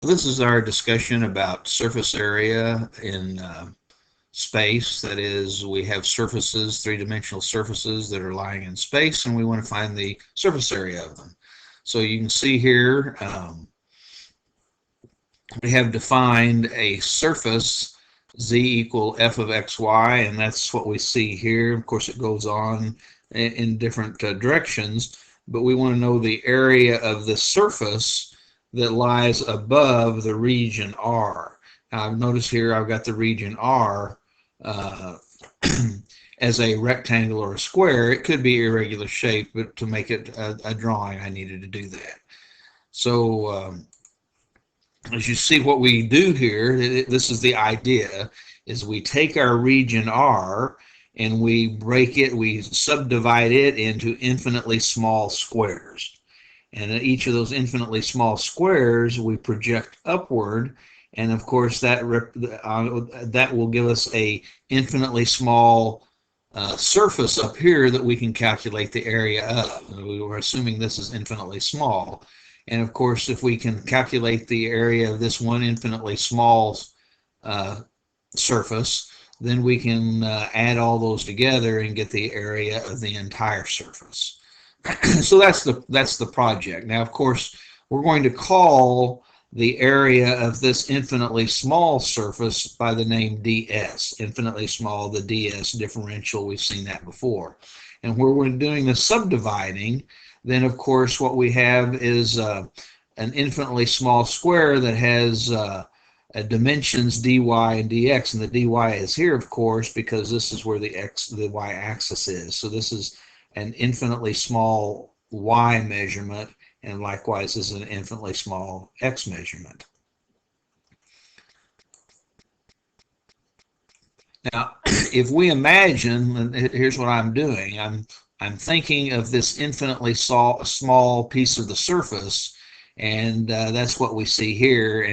This is our discussion about surface area in space. That is, we have surfaces, three-dimensional surfaces that are lying in space, and we want to find the surface area of them. So you can see here, we have defined a surface z equal f of xy, and that's what we see here. Of course, it goes on in different directions, but we want to know the area of the surface that lies above the region R. Now, notice here I've got the region R as a rectangle or a square. It could be irregular shape, but to make it a drawing, I needed to do that. So as you see, what we do here, this is the idea, is we take our region R and we break it, we subdivide it into infinitely small squares. And in each of those infinitely small squares, we project upward, and of course that will give us a infinitely small surface up here that we can calculate the area of. We're assuming this is infinitely small. And of course, if we can calculate the area of this one infinitely small surface, then we can add all those together and get the area of the entire surface. So that's the project. Now, of course, we're going to call the area of this infinitely small surface by the name ds. Infinitely small, the ds differential, we've seen that before. And where we're doing the subdividing, then of course what we have is an infinitely small square that has dimensions dy and dx, and the dy is here, of course, because this is where the y-axis is. So this is an infinitely small y measurement, and likewise is an infinitely small x measurement. Now, if we imagine, and here's what I'm doing, I'm thinking of this infinitely small piece of the surface, and that's what we see here.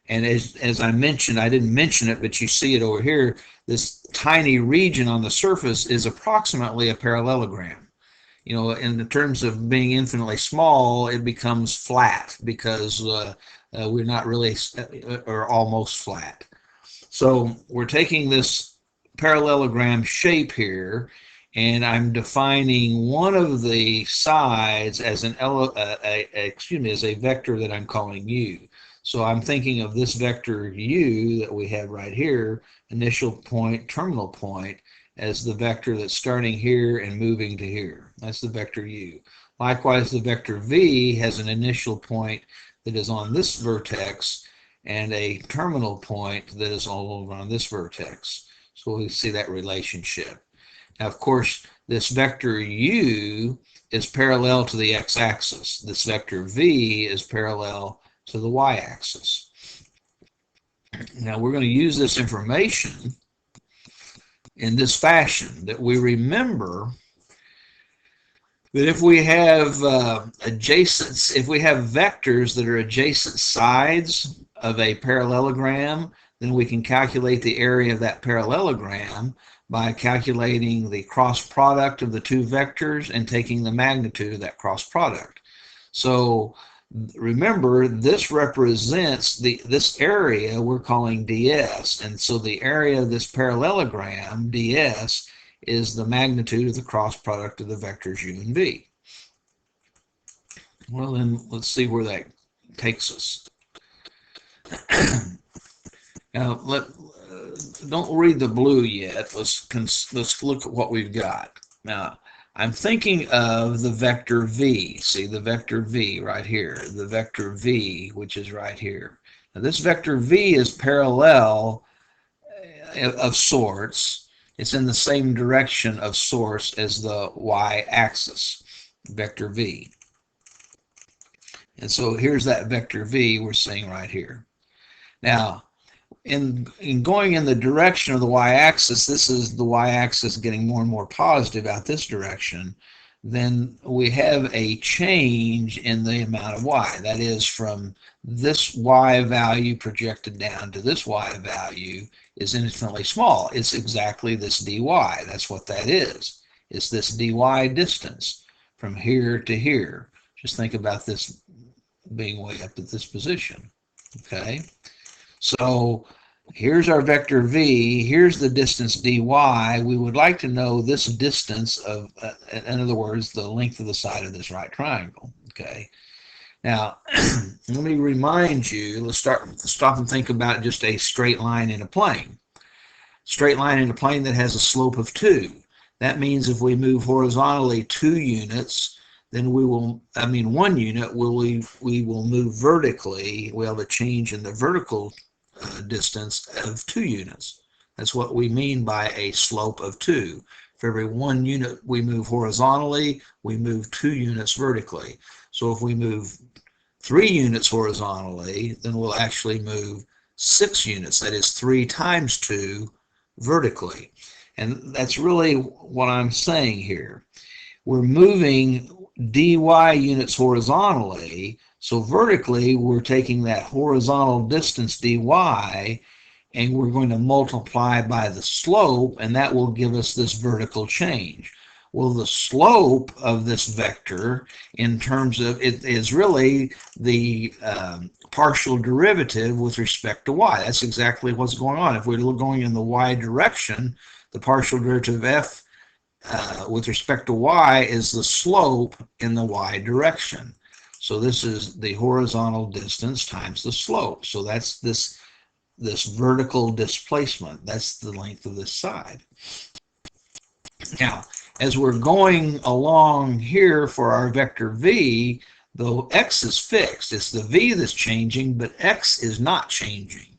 And as I mentioned, I didn't mention it, but you see it over here, this tiny region on the surface is approximately a parallelogram. You know, in the terms of being infinitely small, it becomes flat because we're not really, or almost flat. So we're taking this parallelogram shape here, and I'm defining one of the sides as as a vector that I'm calling u. So I'm thinking of this vector u that we have right here, initial point, terminal point, as the vector that's starting here and moving to here. That's the vector u. Likewise, the vector v has an initial point that is on this vertex and a terminal point that is all over on this vertex. So we see that relationship. Now, of course, this vector u is parallel to the x-axis. This vector v is parallel to the y-axis. Now, we're going to use this information in this fashion, that we remember that if we have if we have vectors that are adjacent sides of a parallelogram, then we can calculate the area of that parallelogram by calculating the cross product of the two vectors and taking the magnitude of that cross product. So remember, this represents this area we're calling ds, and so the area of this parallelogram, ds, is the magnitude of the cross product of the vectors u and v. Well, then let's see where that takes us. Now, don't read the blue yet. Let's look at what we've got. Now, I'm thinking of the vector v. See the vector v right here, the vector v, which is right here. Now, this vector v is parallel of sorts. It's in the same direction of sorts as the y-axis, vector v. And so here's that vector v we're seeing right here. Now, in going in the direction of the y-axis, this is the y-axis getting more and more positive out this direction, then we have a change in the amount of y. That is, from this y value projected down to this y value is infinitely small. It's exactly this dy. That's what that is. It's this dy distance from here to here. Just think about this being way up at this position. Okay, so here's our vector v, here's the distance dy. We would like to know this distance of, in other words, the length of the side of this right triangle. Okay, now let me remind you, let's stop and think about just a straight line in a plane. Straight line in a plane that has a slope of 2. That means if we move horizontally 2 units, then we will, 1 unit, we will move vertically. We'll have a change in the vertical distance of 2 units. That's what we mean by a slope of 2. For every 1 unit we move horizontally, we move 2 units vertically. So if we move 3 units horizontally, then we'll actually move 6 units. That is 3 times 2 vertically. And that's really what I'm saying here. We're moving dy units horizontally, so vertically we're taking that horizontal distance dy and we're going to multiply by the slope, and that will give us this vertical change. Well, the slope of this vector in terms of it is really the partial derivative with respect to y. That's exactly what's going on. If we're going in the y direction, the partial derivative of f with respect to y is the slope in the y direction. So this is the horizontal distance times the slope. So that's this vertical displacement. That's the length of this side. Now, as we're going along here for our vector v, though x is fixed, it's the v that's changing, but x is not changing.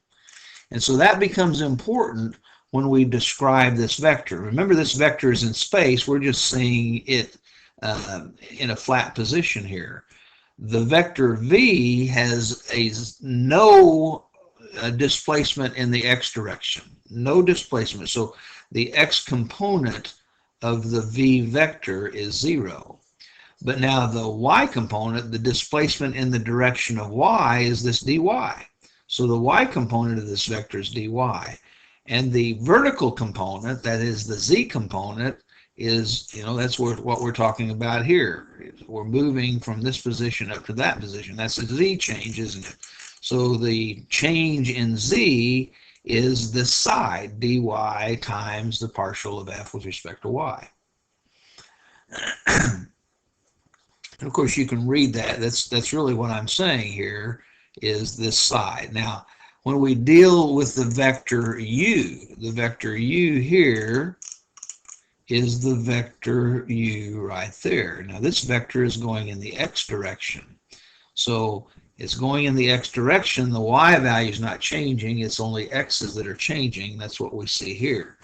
And so that becomes important when we describe this vector. Remember, this vector is in space. We're just seeing it in a flat position here. The vector v has no displacement in the x direction, no displacement. So the x component of the v vector is 0. But now the y component, the displacement in the direction of y, is this dy. So the y component of this vector is dy. And the vertical component, that is the z component, is, that's what we're talking about here. We're moving from this position up to that position. That's a z change, isn't it? So the change in z is this side, dy times the partial of f with respect to y. And of course, you can read that. That's really what I'm saying here, is this side. Now, when we deal with the vector u here is the vector u right there. Now, this vector is going in the x direction. So it's going in the x direction. The y value is not changing. It's only x's that are changing. That's what we see here.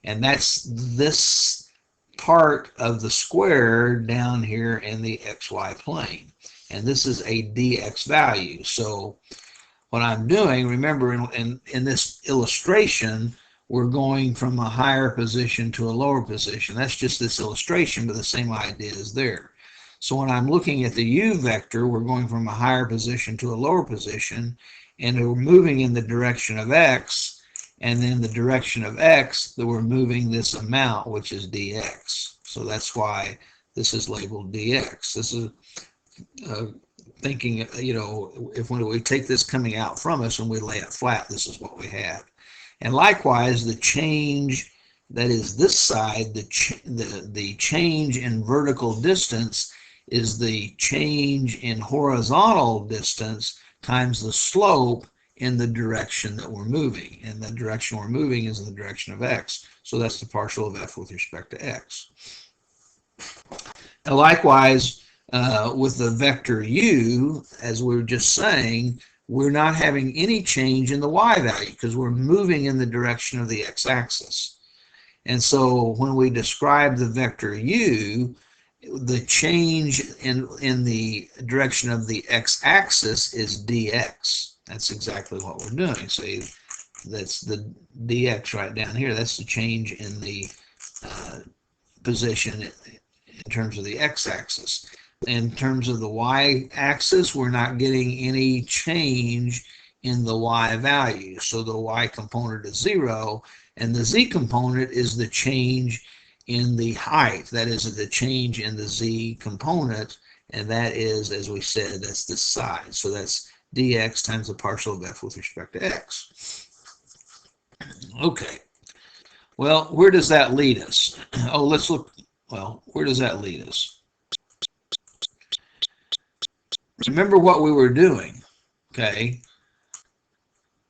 And that's this part of the square down here in the xy plane. And this is a dx value. So what I'm doing, remember, in this illustration, we're going from a higher position to a lower position. That's just this illustration, but the same idea is there. So when I'm looking at the u vector, we're going from a higher position to a lower position, and we're moving in the direction of x, and then the direction of x, that we're moving this amount, which is dx. So that's why this is labeled dx. This is thinking, if when we take this coming out from us and we lay it flat, this is what we have. And likewise, the change, that is this side, the change in vertical distance is the change in horizontal distance times the slope in the direction that we're moving. And the direction we're moving is in the direction of x. So that's the partial of f with respect to x. And likewise, with the vector u, as we were just saying, we're not having any change in the y value because we're moving in the direction of the x-axis. And so when we describe the vector u, the change in the direction of the x-axis is dx. That's exactly what we're doing. So that's the dx right down here. That's the change in the position in terms of the x-axis. In terms of the y-axis, we're not getting any change in the y value. So the y component is 0, and the z component is the change in the height. That is the change in the z component, and that is, as we said, that's this side. So that's dx times the partial of f with respect to x. Okay, well, where does that lead us? Oh, let's look. Well, where does that lead us? Remember what we were doing, okay?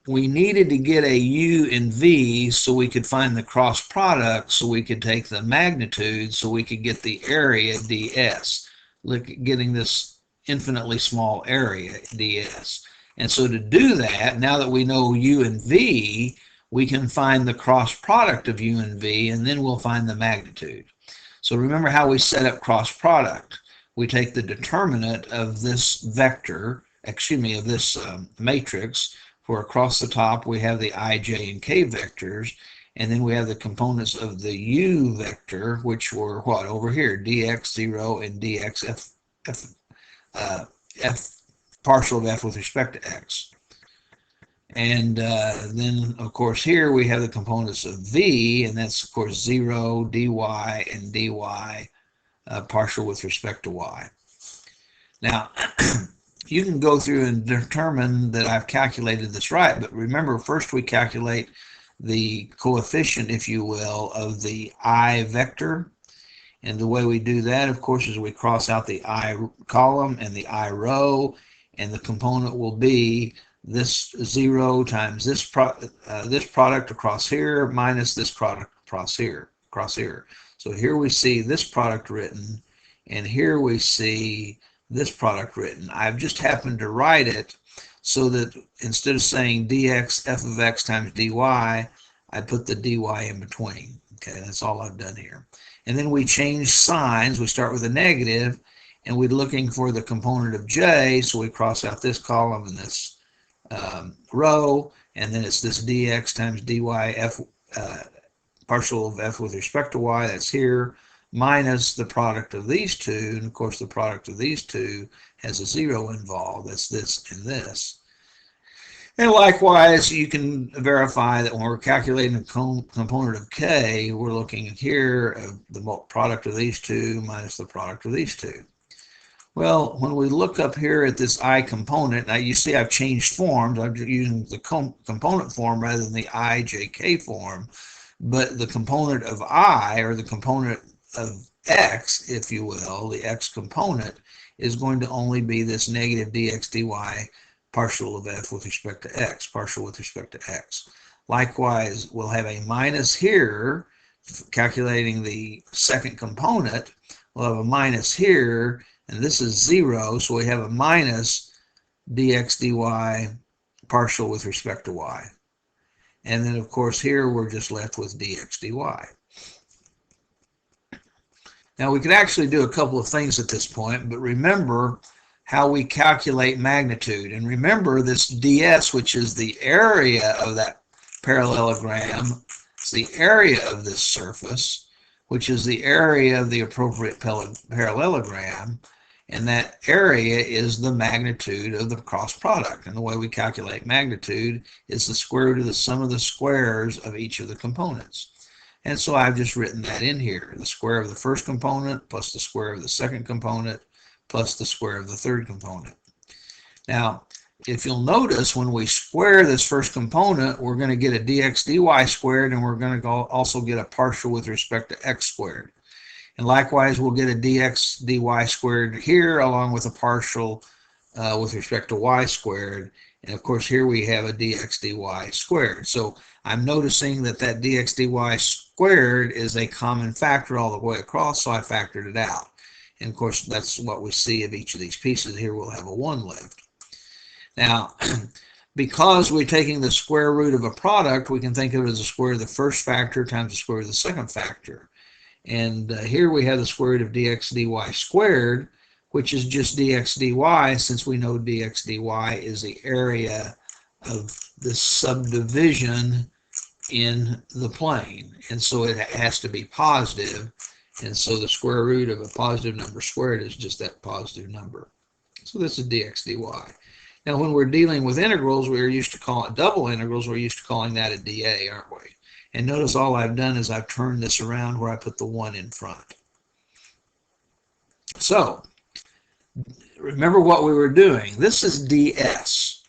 We needed to get a u and v so we could find the cross product, so we could take the magnitude, so we could get the area ds. Look at getting this infinitely small area ds. And so to do that, now that we know u and v, we can find the cross product of u and v, and then we'll find the magnitude. So remember how we set up cross product. We take the determinant of this vector, of this matrix, where across the top we have the I, J, and K vectors, and then we have the components of the U vector, which were what over here, dx0 and dx f partial of f with respect to x. And then, of course, here we have the components of v, and that's, of course, 0, dy, and dy partial with respect to y. Now, you can go through and determine that I've calculated this right, but remember, first we calculate the coefficient, if you will, of the I vector. And the way we do that, of course, is we cross out the I column and the I row, and the component will be this 0 times this product across here minus this product across here. So here we see this product written, and here we see this product written. I've just happened to write it so that instead of saying dx f of x times dy, I put the dy in between. Okay, that's all I've done here. And then we change signs. We start with a negative, and we're looking for the component of j, so we cross out this column and this row, and then it's this dx times dy f partial of f with respect to y, that's here, minus the product of these two, and of course the product of these two has a 0 involved, that's this and this. And likewise, you can verify that when we're calculating the component of k, we're looking at here the product of these two minus the product of these two. Well, when we look up here at this I component, now you see I've changed forms. I'm using the component form rather than the IJK form, but the component of I, or the component of x, if you will, the x component, is going to only be this negative dx dy partial of f with respect to x, partial with respect to x. Likewise, we'll have a minus here, calculating the second component. We'll have a minus here, and this is 0, so we have a minus dx dy partial with respect to y. And then, of course, here we're just left with dx dy. Now, we could actually do a couple of things at this point, but remember how we calculate magnitude. And remember this ds, which is the area of that parallelogram, it's the area of this surface, which is the area of the appropriate parallelogram, and that area is the magnitude of the cross product. And the way we calculate magnitude is the square root of the sum of the squares of each of the components. And so I've just written that in here, the square of the first component plus the square of the second component plus the square of the third component. Now, if you'll notice, when we square this first component, we're going to get a dx dy squared, and we're going to also get a partial with respect to x squared. And likewise, we'll get a dx dy squared here, along with a partial with respect to y squared. And of course, here we have a dx dy squared. So I'm noticing that that dx dy squared is a common factor all the way across, so I factored it out. And of course, that's what we see of each of these pieces. Here we'll have a 1 left. Now, because we're taking the square root of a product, we can think of it as the square of the first factor times the square of the second factor. And here we have the square root of dx dy squared, which is just dx dy, since we know dx dy is the area of this subdivision in the plane. And so it has to be positive. And so the square root of a positive number squared is just that positive number. So this is dx dy. Now, when we're dealing with integrals, we're used to calling double integrals, we're used to calling that a dA, aren't we? And notice all I've done is I've turned this around where I put the 1 in front. So, remember what we were doing. This is ds.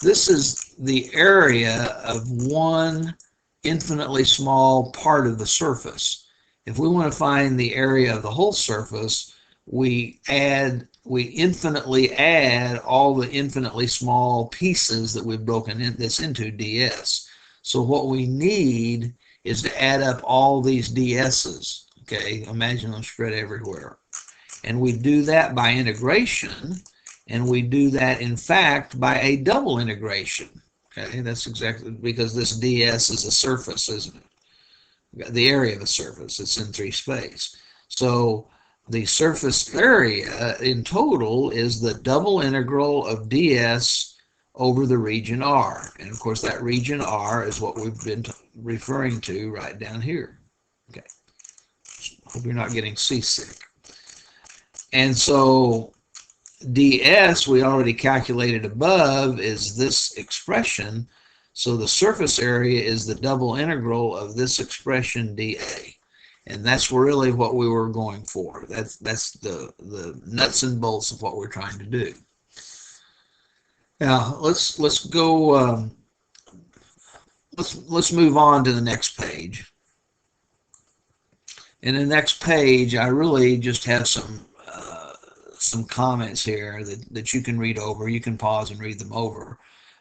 This is the area of one infinitely small part of the surface. If we want to find the area of the whole surface, we infinitely add all the infinitely small pieces that we've broken this into, ds. So what we need is to add up all these ds's. Okay, imagine them spread everywhere. And we do that by integration, and we do that, in fact, by a double integration. Okay, that's exactly because this ds is a surface, isn't it? The area of a surface. It's in 3 space. So the surface area in total is the double integral of ds over the region R. And of course, that region R is what we've been referring to right down here. Okay. Hope you're not getting seasick. And so ds, we already calculated above, is this expression. So the surface area is the double integral of this expression dA. And that's really what we were going for. That's the nuts and bolts of what we're trying to do. Now let's go. Let's move on to the next page. In the next page, I really just have some comments here that you can read over. You can pause and read them over.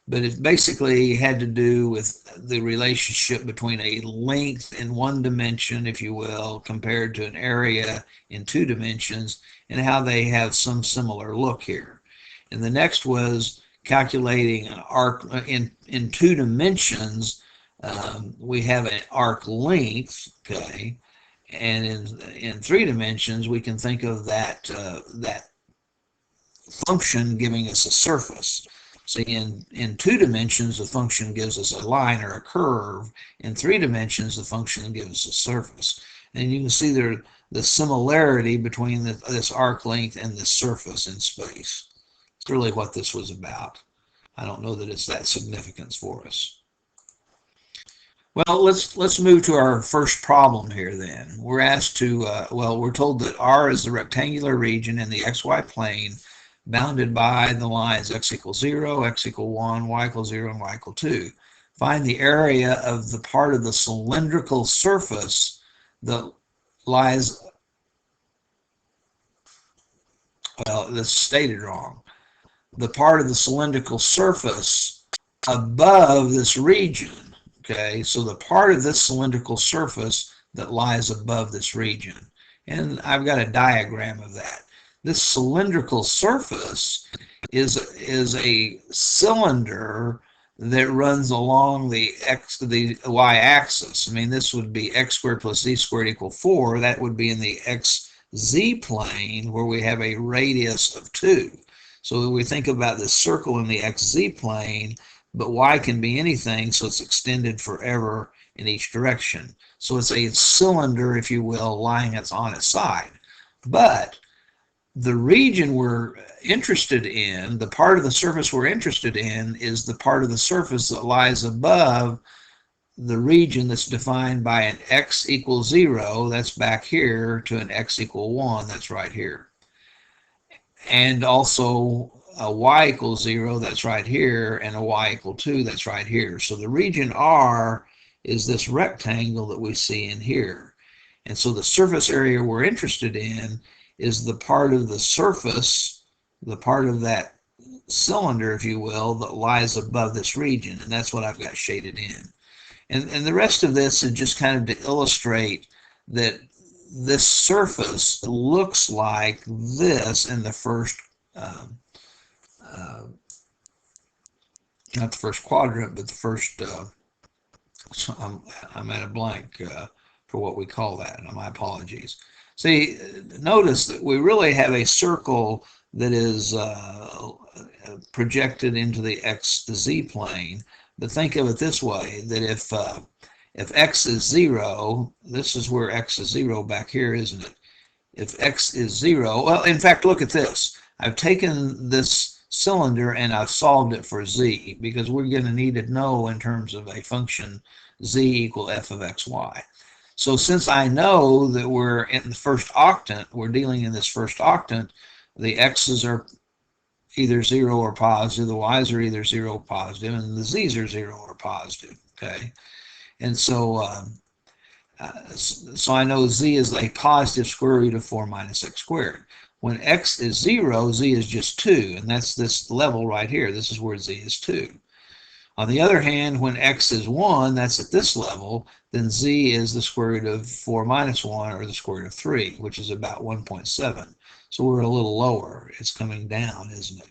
But it basically had to do with the relationship between a length in 1 dimension, if you will, compared to an area in 2 dimensions, and how they have some similar look here. And the next was calculating an arc in 2 dimensions. We have an arc length, okay, and in 3 dimensions we can think of that function giving us a surface. So in 2 dimensions, the function gives us a line or a curve. In 3 dimensions, the function gives us a surface. And you can see there the similarity between this arc length and this surface in space. It's really what this was about. I don't know that it's that significant for us. Well, let's move to our first problem here then. We're asked to, we're told that R is the rectangular region in the xy plane bounded by the lines x equals 0, x equals 1, y equals 0, and y equals 2. Find the area of the part of the cylindrical surface that lies, well, that's stated wrong. The part of the cylindrical surface above this region. Okay, so the part of this cylindrical surface that lies above this region. And I've got a diagram of that. This cylindrical surface is a cylinder that runs along the y-axis. I mean, this would be x squared plus z squared equal 4. That would be in the xz plane, where we have a radius of 2. So we think about this circle in the xz plane, but y can be anything, so it's extended forever in each direction. So it's a cylinder, if you will, lying on its side. But the region we're interested in, the part of the surface we're interested in, is the part of the surface that lies above the region that's defined by an x equals 0, that's back here, to an x equals 1, that's right here. And also a y equals 0, that's right here, and a y equals 2, that's right here. So the region R is this rectangle that we see in here. And so the surface area we're interested in is the part of the surface, the part of that cylinder, if you will, that lies above this region. And that's what I've got shaded in. And the rest of this is just kind of to illustrate that this surface looks like this in the first, not the first quadrant, but the first, I'm at a blank for what we call that. My apologies. See, notice that we really have a circle that is projected into the x to z plane. But think of it this way, that if x is 0, this is where x is 0 back here, isn't it? If x is 0, well, in fact, look at this. I've taken this cylinder and I've solved it for z, because we're going to need to know in terms of a function z equal f of xy. So since I know that we're in the first octant, we're dealing in this first octant, the x's are either 0 or positive, the y's are either 0 or positive, and the z's are 0 or positive. Okay, and so I know z is a positive square root of 4 minus x squared. When x is 0, z is just 2, and that's this level right here. This is where z is 2. On the other hand, when x is 1, that's at this level, then z is the square root of 4 minus 1, or the square root of 3, which is about 1.7. So we're a little lower. It's coming down, isn't it?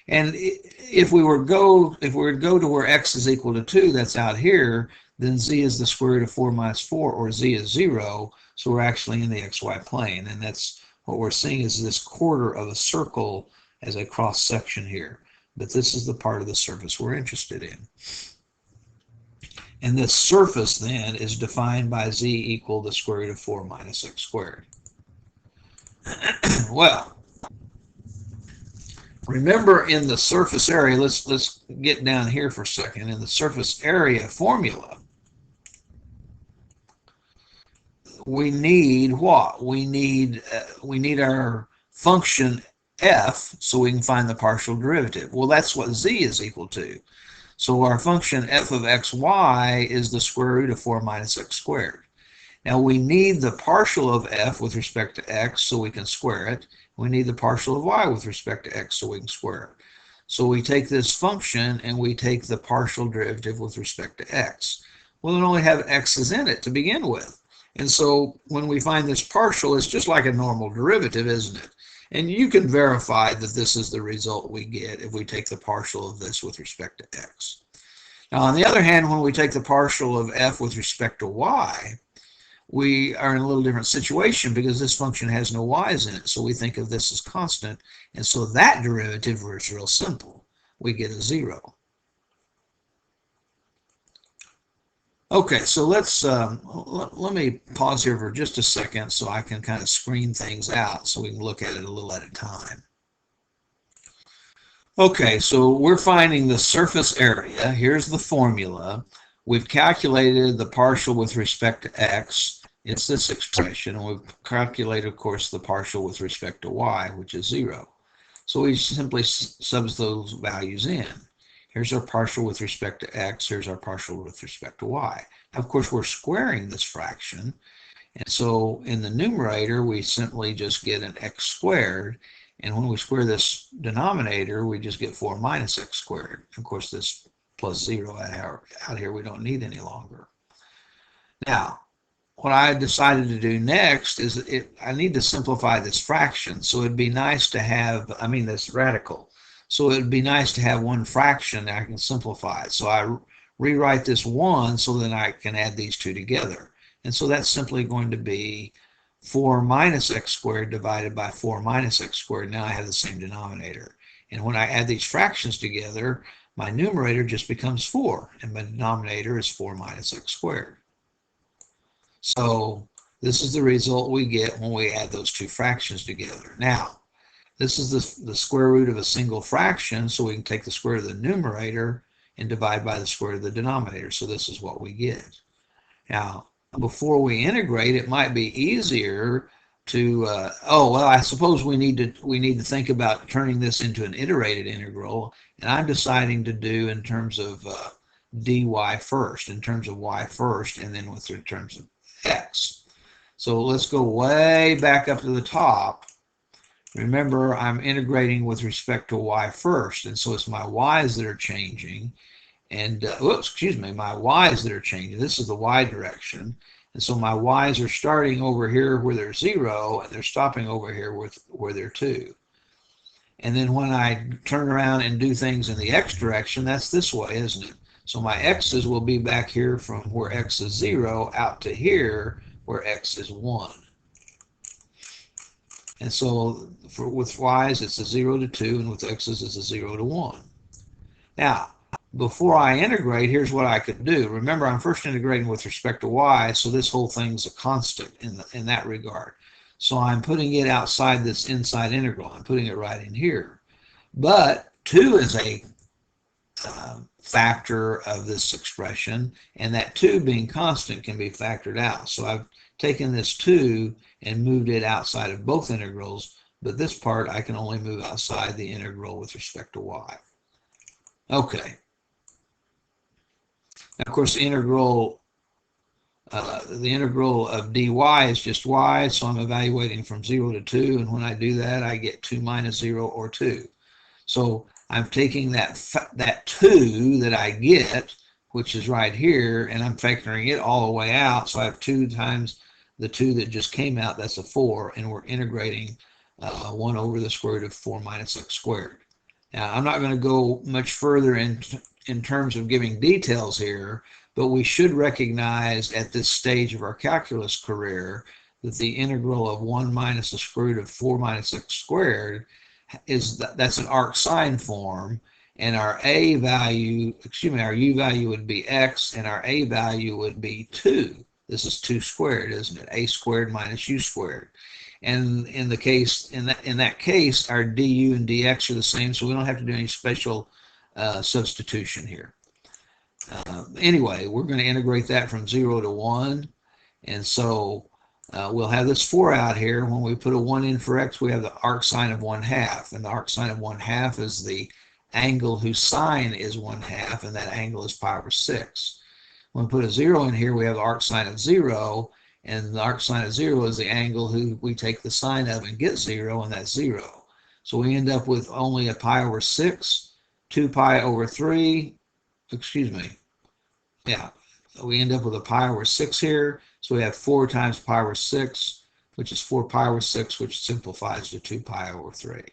And if we were to go to where x is equal to 2, that's out here, then z is the square root of 4 minus 4, or z is 0. So we're actually in the xy plane, and that's what we're seeing is this quarter of a circle as a cross section here. But this is the part of the surface we're interested in. And this surface then is defined by z equal the square root of 4 minus x squared. Well, remember in the surface area, let's get down here for a second. In the surface area formula, we need what? We need our function f so we can find the partial derivative. Well, that's what z is equal to. So our function f of xy is the square root of 4 minus x squared. Now we need the partial of f with respect to x so we can square it. We need the partial of y with respect to x so we can square it. So we take this function and we take the partial derivative with respect to x. Well, it only have x's in it to begin with. And so when we find this partial, it's just like a normal derivative, isn't it? And you can verify that this is the result we get if we take the partial of this with respect to x. Now, on the other hand, when we take the partial of f with respect to y, we are in a little different situation because this function has no y's in it. So we think of this as constant. And so that derivative is real simple. We get a 0. Okay, so let me pause here for just a second so I can kind of screen things out so we can look at it a little at a time. Okay, so we're finding the surface area. Here's the formula. We've calculated the partial with respect to x. It's this expression. And we've calculated, of course, the partial with respect to y, which is 0. So we simply sub those values in. Here's our partial with respect to x. Here's our partial with respect to y. Now, of course, we're squaring this fraction. And so in the numerator, we simply just get an x squared. And when we square this denominator, we just get 4 minus x squared. Of course, this plus 0 out here we don't need any longer. Now, what I decided to do next is I need to simplify this fraction. So it'd be nice to have, this radical. So it would be nice to have one fraction that I can simplify. So I rewrite this 1 so then I can add these two together. And so that's simply going to be 4 minus x squared divided by 4 minus x squared. Now I have the same denominator. And when I add these fractions together, my numerator just becomes 4, and my denominator is 4 minus x squared. So this is the result we get when we add those two fractions together. Now, this is the square root of a single fraction, so we can take the square root of the numerator and divide by the square root of the denominator. So this is what we get. Now, before we integrate, it might be easier to, I suppose we need to think about turning this into an iterated integral, and I'm deciding to do in terms of dy first, in terms of y first, and then in terms of x. So let's go way back up to the top. Remember, I'm integrating with respect to y first, and so it's my y's that are changing, and my y's that are changing. This is the y direction, and so my y's are starting over here where they're 0, and they're stopping over here where they're 2. And then when I turn around and do things in the x direction, that's this way, isn't it? So my x's will be back here from where x is 0 out to here where x is 1. And so with y's, it's a 0 to 2, and with x's, it's a 0 to 1. Now, before I integrate, here's what I could do. Remember, I'm first integrating with respect to y, so this whole thing's a constant in that regard. So I'm putting it outside this inside integral. I'm putting it right in here. But 2 is a factor of this expression, and that 2 being constant can be factored out. So I've taken this 2 and moved it outside of both integrals but this part I can only move outside the integral with respect to y. Okay. Now, of course, the integral of dy is just y, so I'm evaluating from 0 to 2, and when I do that, I get 2 minus 0 or 2. So I'm taking that 2 that I get, which is right here, and I'm factoring it all the way out, so I have 2 times the 2 that just came out, that's a 4, and we're integrating 1 over the square root of 4 minus x squared. Now, I'm not going to go much further in terms of giving details here, but we should recognize at this stage of our calculus career that the integral of 1 minus the square root of 4 minus x squared that's an arc sine form, and our a value, our u value would be x, and our a value would be 2. This is 2 squared, isn't it? A squared minus u squared. And in that case, our du and dx are the same, so we don't have to do any special substitution here. Anyway, we're going to integrate that from 0 to 1, and so we'll have this 4 out here. When we put a 1 in for x, we have the arc sine of 1/2, and the arc sine of 1/2 is the angle whose sine is 1/2, and that angle is pi over 6. When we put a 0 in here, we have the arc sine of 0, and the arc sine of 0 is the angle who we take the sine of and get 0, and that's 0. So we end up with only a pi over 6, 2 pi over 3, we end up with a pi over 6 here, so we have 4 times pi over 6, which is 4 pi over 6, which simplifies to 2 pi over 3.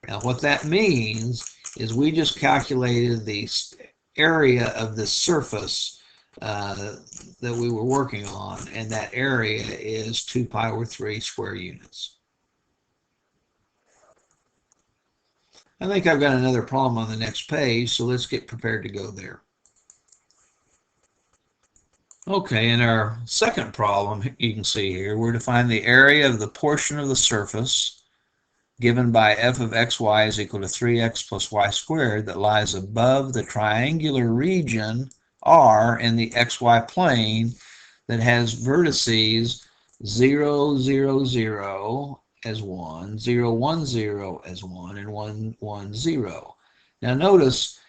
Now what that means is we just calculated the area of this surface that we were working on, and that area is 2 pi over 3 square units. I think I've got another problem on the next page, so let's get prepared to go there. Okay, in our second problem, you can see here, we're to find the area of the portion of the surface given by f of xy is equal to 3x plus y squared that lies above the triangular region R in the xy plane that has vertices 0, 0, 0 as 1, 0, 1, 0 as 1, and 1, 1, 0. Now notice,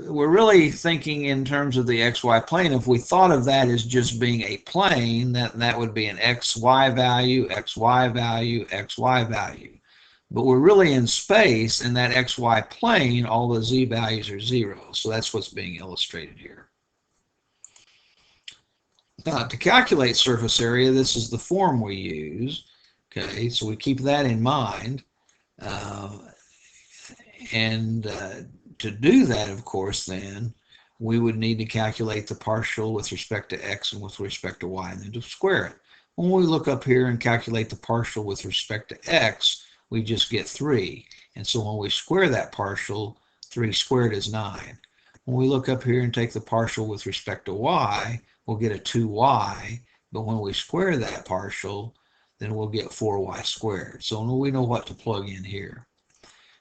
we're really thinking in terms of the xy plane. If we thought of that as just being a plane, that would be an xy value, xy value, xy value. But we're really in space, in that xy plane, all the z values are 0. So that's what's being illustrated here. Now, to calculate surface area, this is the form we use. Okay, so we keep that in mind. To do that, of course, then, we would need to calculate the partial with respect to x and with respect to y, and then to square it. When we look up here and calculate the partial with respect to x, we just get 3. And so when we square that partial, 3 squared is 9. When we look up here and take the partial with respect to y, we'll get a 2y. But when we square that partial, then we'll get 4y squared. So we know what to plug in here.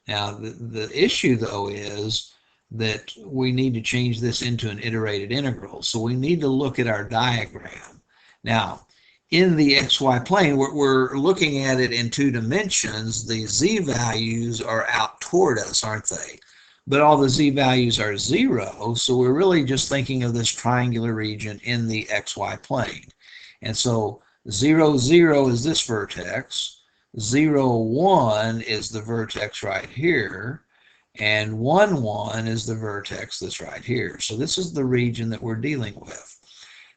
Now, the issue, though, is that we need to change this into an iterated integral. So we need to look at our diagram. Now, in the xy plane, we're looking at it in 2 dimensions. The z values are out toward us, aren't they? But all the z values are 0, so we're really just thinking of this triangular region in the xy plane. And so 0, 0 is this vertex. 0, 1 is the vertex right here, and 1, 1 is the vertex that's right here. So this is the region that we're dealing with.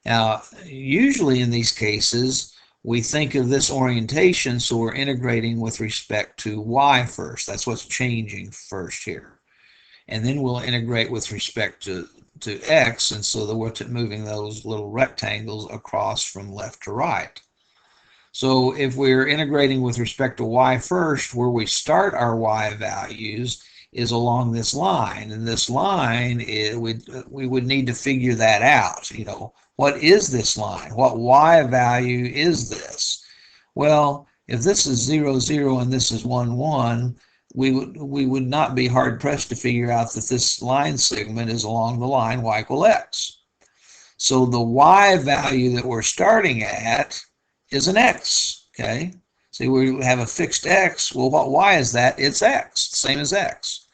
Now, usually in these cases, we think of this orientation, so we're integrating with respect to y first. That's what's changing first here. And then we'll integrate with respect to x, and so we're moving those little rectangles across from left to right. So if we're integrating with respect to y first, where we start our y values is along this line. And this line, we would need to figure that out. You know, what is this line? What y value is this? Well, if this is 0, 0 and this is 1, 1, we would not be hard pressed to figure out that this line segment is along the line y equal x. So the y value that we're starting at is an x, okay? See, we have a fixed x. Well, what y is that? It's x, same as x.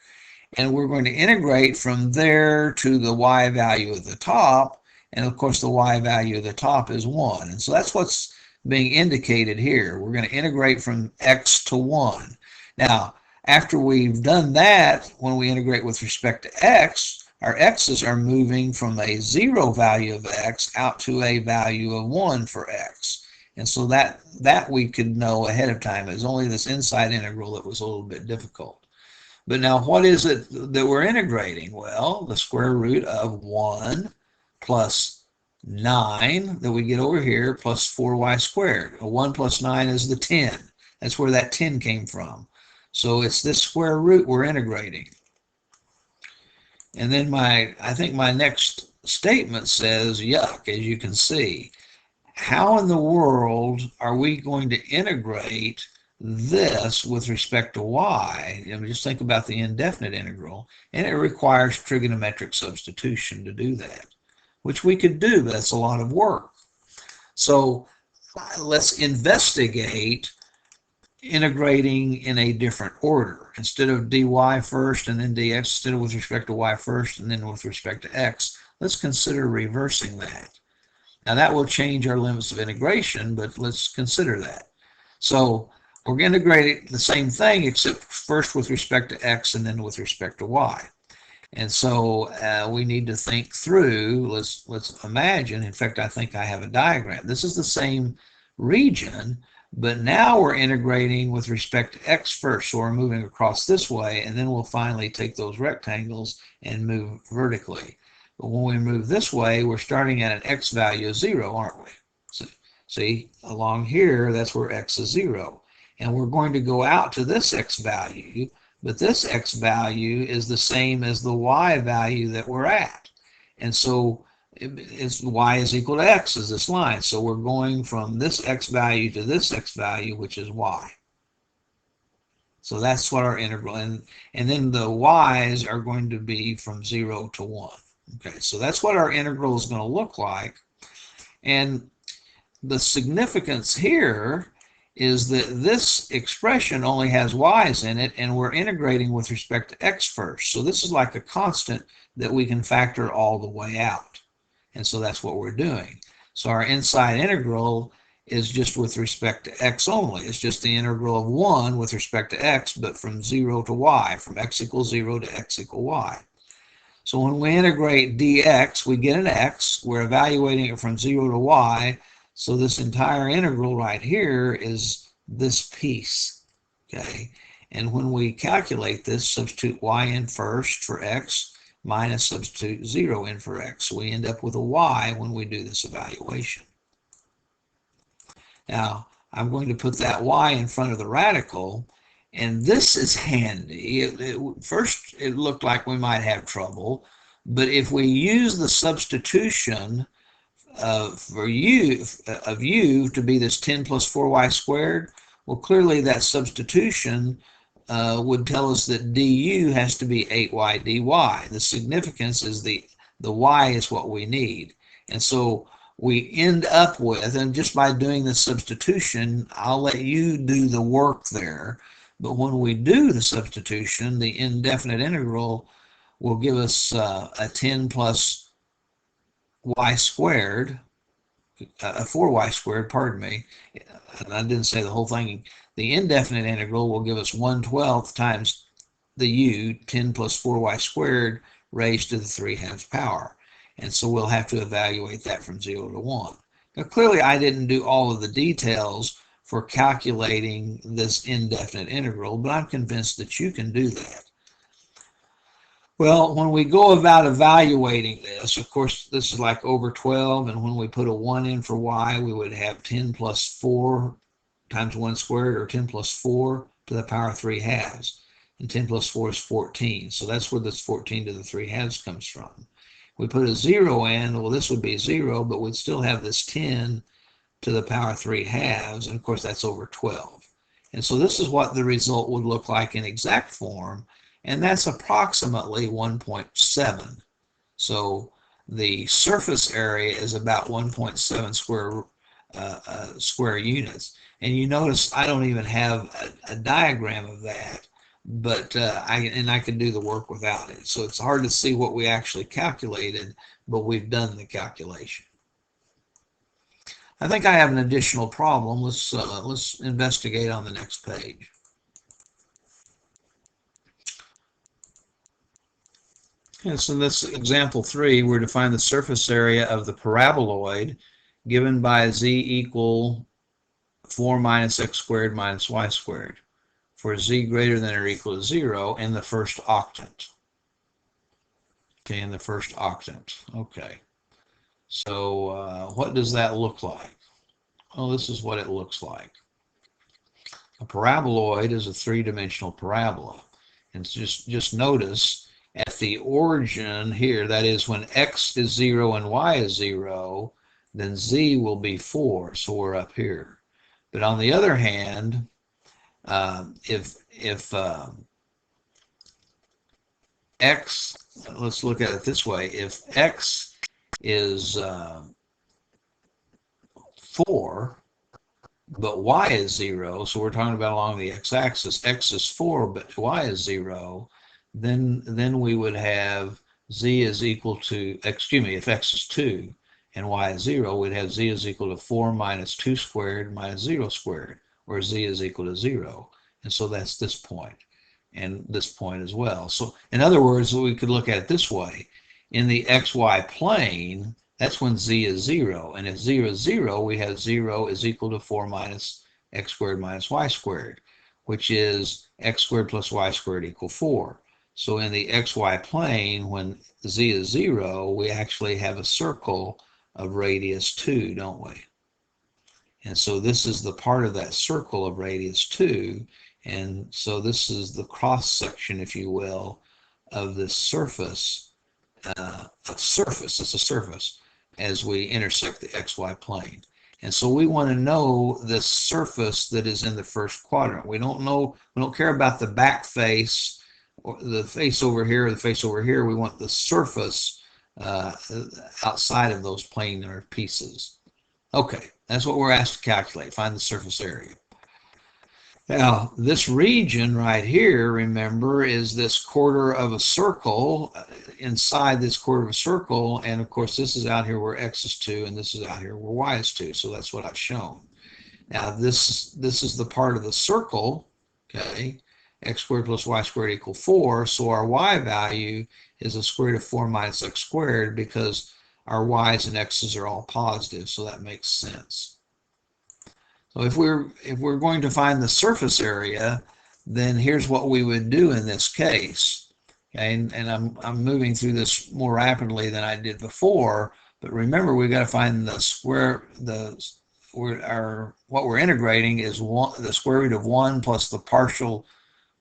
And we're going to integrate from there to the y value at the top. And of course, the y value of the top is 1. And so that's what's being indicated here. We're going to integrate from x to 1. Now, after we've done that, when we integrate with respect to x, our x's are moving from a 0 value of x out to a value of 1 for x. And so that we could know ahead of time. It's only this inside integral that was a little bit difficult. But now what is it that we're integrating? Well, the square root of 1 plus 9 that we get over here plus 4y squared. 1 plus 9 is the 10. That's where that 10 came from. So it's this square root we're integrating. And then I think my next statement says, yuck, as you can see. How in the world are we going to integrate this with respect to y? Just think about the indefinite integral, and it requires trigonometric substitution to do that, which we could do, but that's a lot of work. So let's investigate integrating in a different order. Instead of dy first and then dx, instead of with respect to y first and then with respect to x, let's consider reversing that. Now that will change our limits of integration, but let's consider that. So we're going to integrate the same thing, except first with respect to x and then with respect to y. And so we need to think through, let's imagine, in fact, I think I have a diagram. This is the same region, but now we're integrating with respect to x first. So we're moving across this way, and then we'll finally take those rectangles and move vertically. But when we move this way, we're starting at an x value of 0, aren't we? So, see, along here, that's where x is 0. And we're going to go out to this x value, but this x value is the same as the y value that we're at. And so y is equal to x is this line. So we're going from this x value to this x value, which is y. So that's what our integral, and then the y's are going to be from 0 to 1. Okay, so that's what our integral is going to look like. And the significance here is that this expression only has y's in it, and we're integrating with respect to x first. So this is like a constant that we can factor all the way out. And so that's what we're doing. So our inside integral is just with respect to x only. It's just the integral of 1 with respect to x, but from 0 to y, from x equals 0 to x equals y. So when we integrate dx, we get an x. We're evaluating it from 0 to y. So this entire integral right here is this piece, okay? And when we calculate this, substitute y in first for x, minus substitute 0 in for x. So we end up with a y when we do this evaluation. Now, I'm going to put that y in front of the radical, and this is handy. First, it looked like we might have trouble, but if we use the substitution of u to be this 10 plus 4y squared, well, clearly that substitution would tell us that du has to be 8y dy. The significance is the y is what we need. And so we end up with, and just by doing the substitution, I'll let you do the work there, but when we do the substitution, the indefinite integral will give us a 10 plus y squared, 4y squared, pardon me. I didn't say the whole thing. The indefinite integral will give us 1/12 times the u, 10 plus 4y squared, raised to the 3/2 power. And so we'll have to evaluate that from 0 to 1. Now, clearly, I didn't do all of the details for calculating this indefinite integral, but I'm convinced that you can do that. Well, when we go about evaluating this, of course, this is like over 12, and when we put a 1 in for y, we would have 10 plus 4 times 1 squared, or 10 plus 4 to the power 3/2. And 10 plus 4 is 14. So that's where this 14 to the 3/2 comes from. We put a 0 in, well, this would be 0, but we'd still have this 10 to the power 3/2, and of course that's over 12. And so this is what the result would look like in exact form, and that's approximately 1.7. So the surface area is about 1.7 square units. And you notice I don't even have a diagram of that, but I can do the work without it. So it's hard to see what we actually calculated, but we've done the calculation. I think I have an additional problem. Let's investigate on the next page. And so in this example 3, we're to find the surface area of the paraboloid given by z equal 4 minus x squared minus y squared for z greater than or equal to 0 in the first octant. Okay, in the first octant. Okay. So what does that look like? Well, this is what it looks like. A paraboloid is a three-dimensional parabola. And just notice at the origin here, that is when x is 0 and y is 0, then z will be 4, so we're up here. But on the other hand, if x, let's look at it this way, if x is 4, but y is 0, so we're talking about along the x-axis, x is 4, but y is 0, then we would have z is equal to, excuse me, if x is 2 and y is 0, we'd have z is equal to 4 minus 2 squared minus 0 squared, where z is equal to 0. And so that's this point, and this point as well. So in other words, we could look at it this way. In the xy plane, that's when z is 0. And if 0 is 0, we have 0 is equal to 4 minus x squared minus y squared, which is x squared plus y squared equal 4. So in the xy plane, when z is 0, we actually have a circle of radius 2, don't we? And so this is the part of that circle of radius 2. And so this is the cross section, if you will, of this surface. It's a surface as we intersect the xy plane. And so we want to know this surface that is in the first quadrant. We don't care about the back face, or the face over here, or the face over here. We want the surface outside of those planar pieces. Okay, that's what we're asked to calculate, find the surface area. Now, this region right here, remember, is this quarter of a circle, inside this quarter of a circle, and of course this is out here where x is 2, and this is out here where y is 2, so that's what I've shown. Now, this is the part of the circle, okay, x squared plus y squared equal 4, so our y value is the square root of 4 minus x squared, because our y's and x's are all positive, so that makes sense. So if we're going to find the surface area, then here's what we would do in this case. Okay, and I'm moving through this more rapidly than I did before, but remember we've got to find the square, what we're integrating is the square root of 1 plus the partial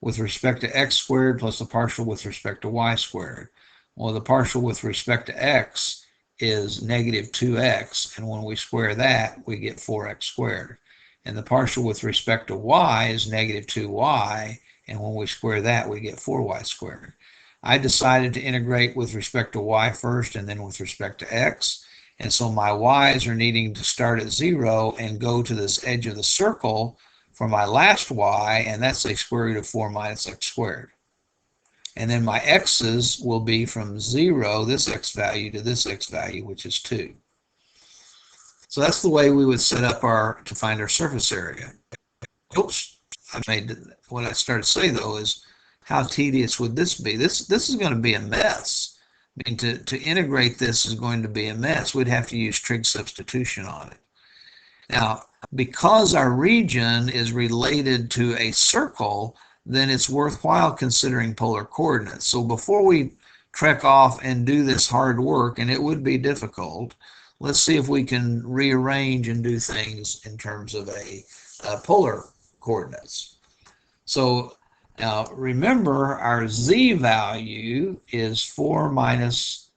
with respect to x squared plus the partial with respect to y squared. Well, the partial with respect to x is negative 2x, and when we square that, we get 4x squared. And the partial with respect to y is negative 2y, and when we square that, we get 4y squared. I decided to integrate with respect to y first and then with respect to x, and so my y's are needing to start at 0 and go to this edge of the circle for my last y, and that's a square root of 4 minus x squared. And then my x's will be from 0, this x value, to this x value, which is 2. So that's the way we would set up to find our surface area. Oops, what I started to say though is, how tedious would this be? This is going to be a mess. I mean, to integrate this is going to be a mess. We'd have to use trig substitution on it. Now, because our region is related to a circle, then it's worthwhile considering polar coordinates. So before we trek off and do this hard work, and it would be difficult, let's see if we can rearrange and do things in terms of polar coordinates. So now remember, our z value is 4 minus,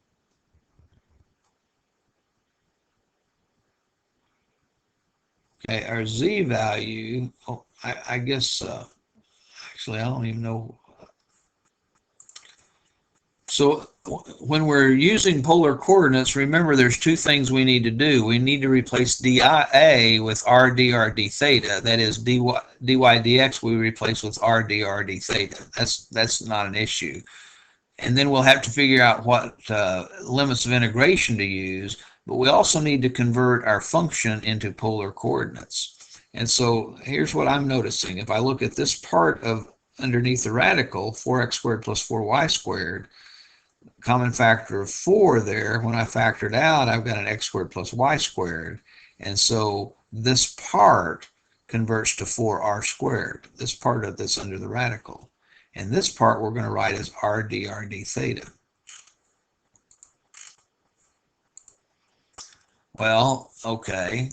okay, our z value, I guess, actually I don't even know, So when we're using polar coordinates, remember there's two things we need to do. We need to replace dIA with r theta. That is dy dx we replace with r d theta. That's not an issue. And then we'll have to figure out what limits of integration to use, but we also need to convert our function into polar coordinates. And so here's what I'm noticing. If I look at this part of underneath the radical, 4x squared plus 4y squared, common factor of 4 there, when I factor it out, I've got an x squared plus y squared. And so this part converts to 4r squared, this part of this under the radical. And this part we're going to write as r d theta. Well, okay.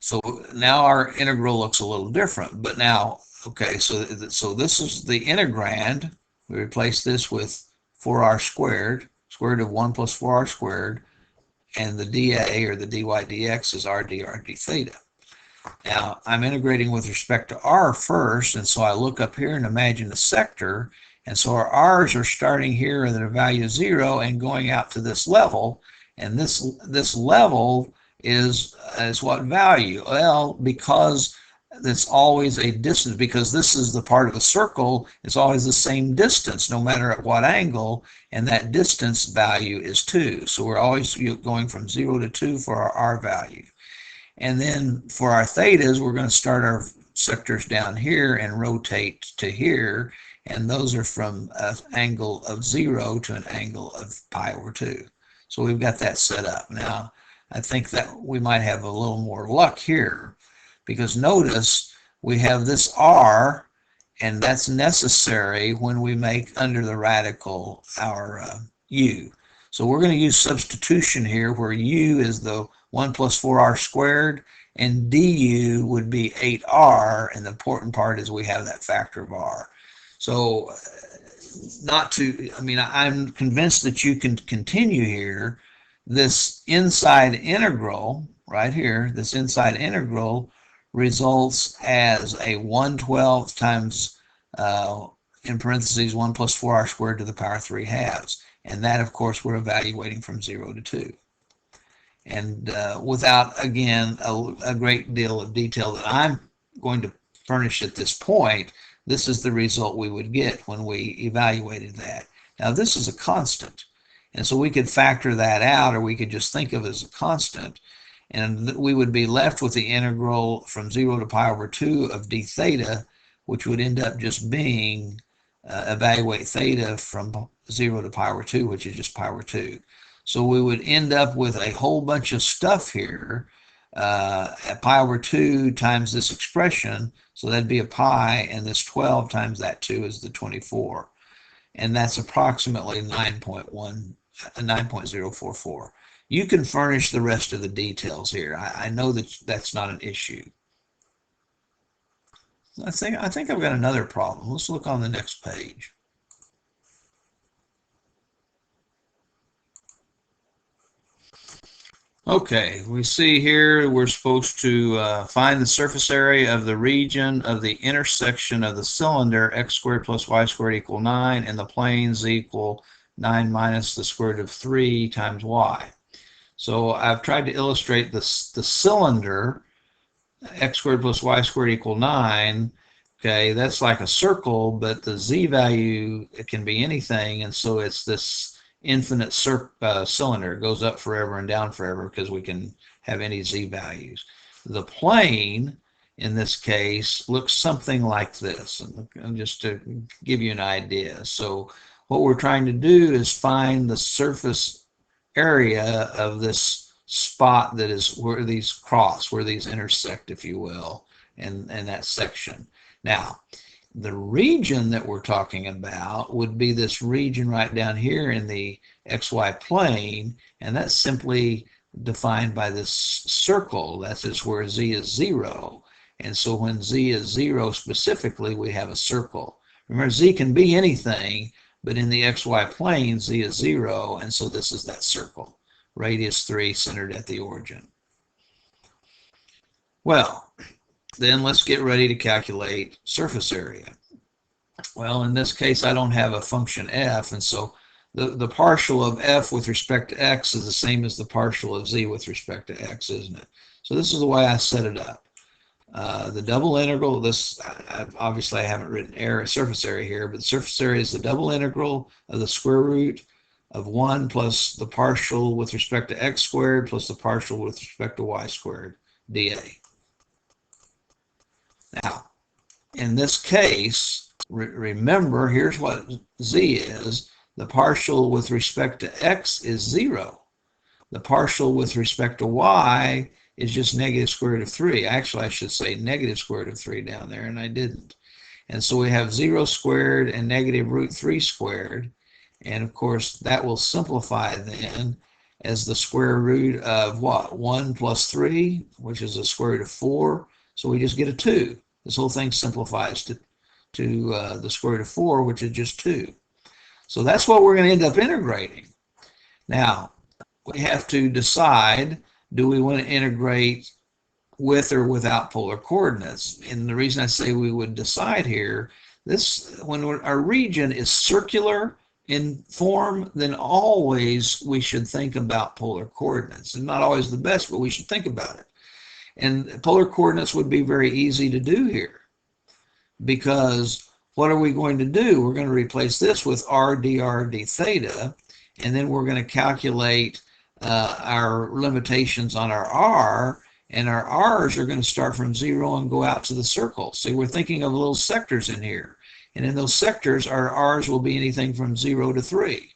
So now our integral looks a little different. But now, okay, so this is the integrand. We replace this with 4r squared, square root of 1 plus 4r squared, and the dA, or the dy dx, is r d theta. Now, I'm integrating with respect to r first, and so I look up here and imagine a sector, and so our r's are starting here at a value of 0 and going out to this level, and this level is what value? Well, because it's always a distance, because this is the part of the circle, it's always the same distance no matter at what angle, and that distance value is 2. So we're always going from 0 to 2 for our r value. And then for our thetas, we're going to start our sectors down here and rotate to here, and those are from an angle of 0 to an angle of pi over 2. So we've got that set up. Now, I think that we might have a little more luck here, because notice we have this r, and that's necessary when we make under the radical our u. So we're going to use substitution here, where u is the 1 plus 4r squared, and du would be 8r, and the important part is we have that factor of r. So I'm convinced that you can continue here. This inside integral right here, this inside integral results as a 1/12 times, in parentheses, 1 plus 4r squared to the power 3 halves. And that, of course, we're evaluating from 0 to 2. And without, again, a great deal of detail that I'm going to furnish at this point, this is the result we would get when we evaluated that. Now, this is a constant, and so we could factor that out, or we could just think of it as a constant, and we would be left with the integral from 0 to pi over 2 of d theta, which would end up just being evaluate theta from 0 to pi over 2, which is just pi over 2. So we would end up with a whole bunch of stuff here at pi over 2 times this expression, so that'd be a pi, and this 12 times that 2 is the 24. And that's approximately 9.044. You can furnish the rest of the details here. I know that that's not an issue. I think I've got another problem. Let's look on the next page. Okay, we see here we're supposed to find the surface area of the region of the intersection of the cylinder x squared plus y squared equal 9 and the plane z equal 9 minus the square root of 3 times y. So I've tried to illustrate the cylinder, x squared plus y squared equal 9. Okay, that's like a circle, but the z value, it can be anything, and so it's this infinite cylinder. It goes up forever and down forever because we can have any z values. The plane, in this case, looks something like this, and just to give you an idea. So what we're trying to do is find the surface area of this spot that is where these cross, where these intersect, if you will, in that section. Now, the region that we're talking about would be this region right down here in the xy plane, and that's simply defined by this circle. That's just where z is 0. And so when z is 0 specifically, we have a circle. Remember, z can be anything, but in the xy plane, z is 0, and so this is that circle. Radius 3, centered at the origin. Well, then let's get ready to calculate surface area. Well, in this case, I don't have a function f, and so the partial of f with respect to x is the same as the partial of z with respect to x, isn't it? So this is the way I set it up. The double integral, this obviously I haven't written surface area here, but the surface area is the double integral of the square root of 1 plus the partial with respect to x squared plus the partial with respect to y squared dA. Now, in this case, remember, here's what z is. The partial with respect to x is 0. The partial with respect to y is just negative square root of 3. Actually, I should say negative square root of 3 down there, and I didn't. And so we have 0 squared and negative root 3 squared. And of course, that will simplify then as the square root of what? 1 plus 3, which is the square root of 4. So we just get a 2. This whole thing simplifies to the square root of 4, which is just 2. So that's what we're going to end up integrating. Now, we have to decide, do we want to integrate with or without polar coordinates? And the reason I say we would decide here, when our region is circular in form, then always we should think about polar coordinates. And not always the best, but we should think about it. And polar coordinates would be very easy to do here, because what are we going to do? We're going to replace this with r dr d theta, and then we're going to calculate our limitations on our r, and our r's are going to start from 0 and go out to the circle. So we're thinking of little sectors in here, and in those sectors our r's will be anything from 0 to 3.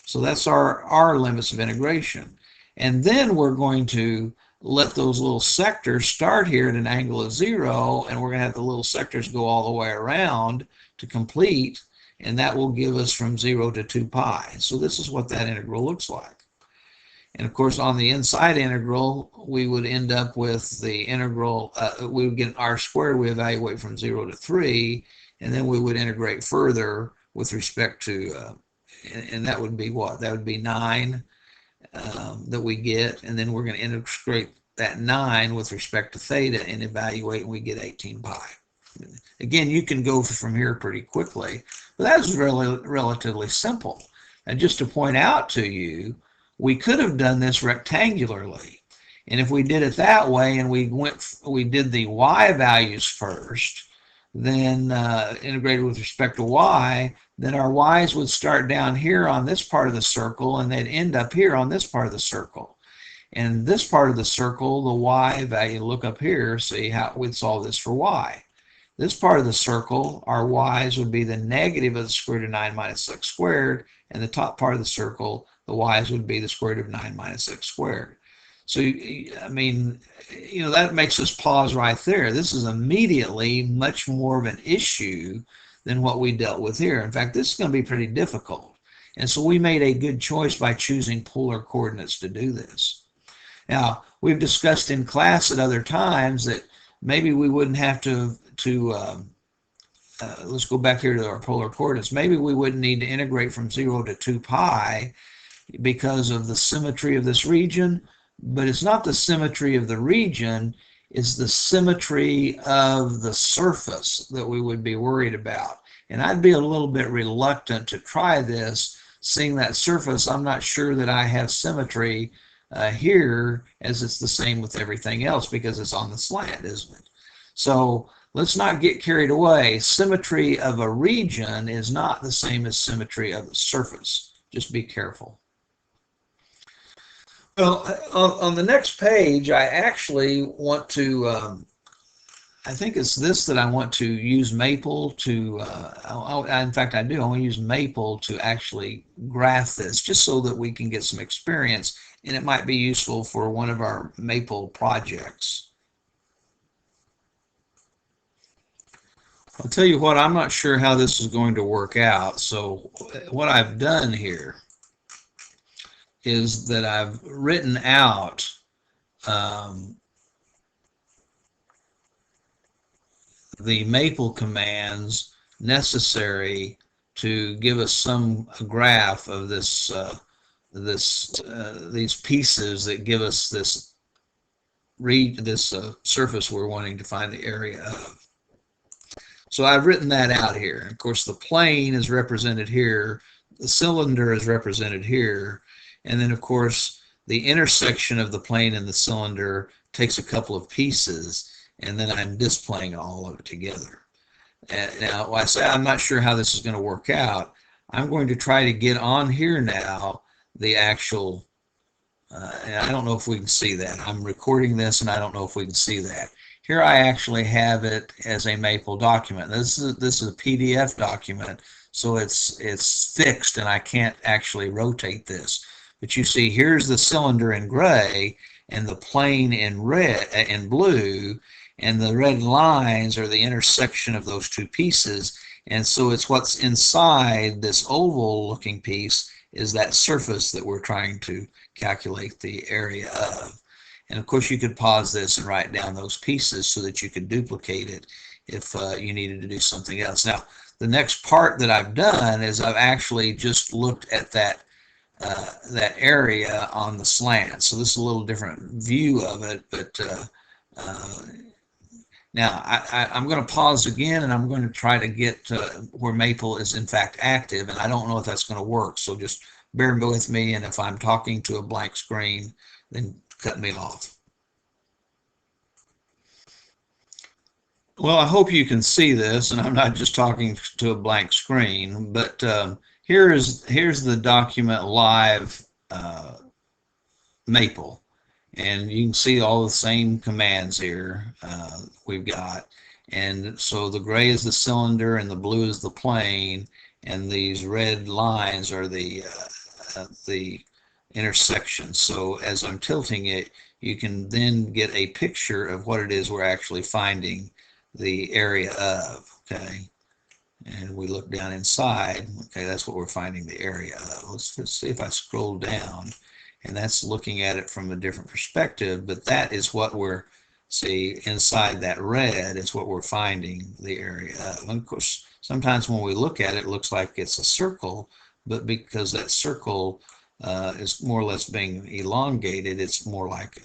So that's our r limits of integration. And then we're going to let those little sectors start here at an angle of 0, and we're going to have the little sectors go all the way around to complete, and that will give us from 0 to 2 pi. So this is what that integral looks like. And of course, on the inside integral, we would end up with the integral, we would get r squared, we evaluate from 0 to 3, and then we would integrate further with respect to, and that would be what? That would be 9 that we get, and then we're going to integrate that 9 with respect to theta and evaluate, and we get 18 pi. Again, you can go from here pretty quickly, but that was really relatively simple. And just to point out to you, we could have done this rectangularly, and if we did it that way and we did the y values first, then integrated with respect to y, then our y's would start down here on this part of the circle, and they'd end up here on this part of the circle. And this part of the circle, the y value, look up here, see how we'd solve this for y. This part of the circle, our y's would be the negative of the square root of 9 minus x squared, and the top part of the circle, the y's would be the square root of 9 minus x squared. So, I mean, you know, that makes us pause right there. This is immediately much more of an issue than what we dealt with here. In fact, this is going to be pretty difficult. And so we made a good choice by choosing polar coordinates to do this. Now, we've discussed in class at other times that maybe we wouldn't have to let's go back here to our polar coordinates. Maybe we wouldn't need to integrate from 0 to 2 pi because of the symmetry of this region, but it's not the symmetry of the region, it's the symmetry of the surface that we would be worried about. And I'd be a little bit reluctant to try this, seeing that surface. I'm not sure that I have symmetry here, as it's the same with everything else because it's on the slant, isn't it? So let's not get carried away. Symmetry of a region is not the same as symmetry of a surface. Just be careful. Well, on the next page, I actually want to, I think it's this that I want to use Maple to, in fact I do, I want to use Maple to actually graph this, just so that we can get some experience, and it might be useful for one of our Maple projects. I'll tell you what, I'm not sure how this is going to work out, so what I've done here is that I've written out the Maple commands necessary to give us some graph of this these pieces that give us this surface we're wanting to find the area of. So I've written that out here. Of course, the plane is represented here. the cylinder is represented here, and then of course the intersection of the plane and the cylinder takes a couple of pieces, and then I'm displaying all of it together. Now, I say I'm not sure how this is going to work out. I'm going to try to get on here now the actual, and I don't know if we can see that. I'm recording this and I don't know if we can see that. Here I actually have it as a Maple document. This is a PDF document, so it's fixed and I can't actually rotate this. But you see, here's the cylinder in gray and the plane in red, in blue, and the red lines are the intersection of those two pieces. And so it's what's inside this oval looking piece is that surface that we're trying to calculate the area of. And of course you could pause this and write down those pieces so that you could duplicate it if you needed to do something else. Now, the next part that I've done is I've actually just looked at that area on the slant. So this is a little different view of it, but now I'm going to pause again and I'm going to try to get where Maple is in fact active, and I don't know if that's going to work, so just bear with me, and if I'm talking to a blank screen, then cut me off. Well, I hope you can see this, and I'm not just talking to a blank screen, but here's the document live Maple, and you can see all the same commands here we've got. And so the gray is the cylinder and the blue is the plane, and these red lines are the intersection. So as I'm tilting it, you can then get a picture of what it is we're actually finding the area of. Okay, and we look down inside. Okay, that's what we're finding the area of. Let's see if I scroll down, and that's looking at it from a different perspective, but that is what we're, see, inside that red is what we're finding the area of. And of course, sometimes when we look at it, it looks like it's a circle, but because that circle is more or less being elongated, it's more like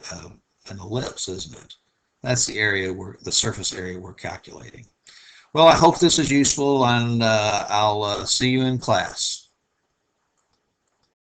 an ellipse, isn't it? That's the area the surface area we're calculating. Well, I hope this is useful, and I'll see you in class.